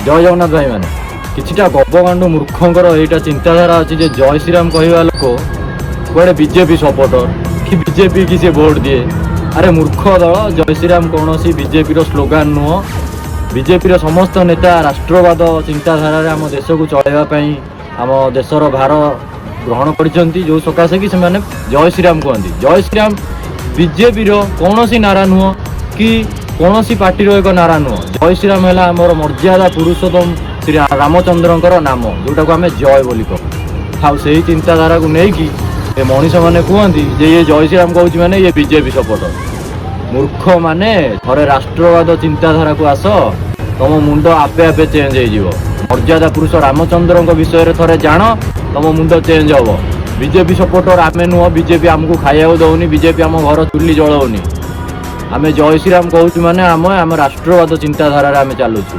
जय जगन्नाथ भाई मैंने किछिटा गबगांडू मूर्खंकर एटा चिंताधारा अच्छी जे जय श्रीराम कहवा लोक कुआडे बीजेपी सपोर्टर कि बीजेपी की से भोट दिए। अरे मूर्ख दल जय श्रीराम कौन बीजेपी स्लोगान नुह। बीजेपी समस्त नेता राष्ट्रवाद चिंताधारा आम देश को चलैवाई आम देशर भार ग्रहण कर जो सकाशे कि जय श्रीराम कहती। जय श्रीराम बीजेपी कौन नारा नुह कि कौन पार्टी एक नारा नुह। जय श्रीराम है आमर मर्यादा पुरुषोत्तम श्री रामचंद्र नाम जोटा को आम जय बोली कहू। से चिंताधारा को लेकिन ये मनीष मैंने कहती जे ये जय श्रीराम कहूँ मैंने ये बीजेपी सपोर्टर। मूर्ख माने थरे राष्ट्रवाद चिंताधारा को आस तुम मुंड आपे आपे चेंज हो। मर्यादा पुरुष रामचंद्र विषय में थरे जान तुम मुंड चेंज हम। बीजेपी सपोर्टर आमे नुह। बीजेपी आमको खाइबा दौनी। बीजेपी आम घर चुली जलाऊनी। आम जय श्रीराम कहूँ माने आम राष्ट्रवाद चिंताधारा आम चलुचु।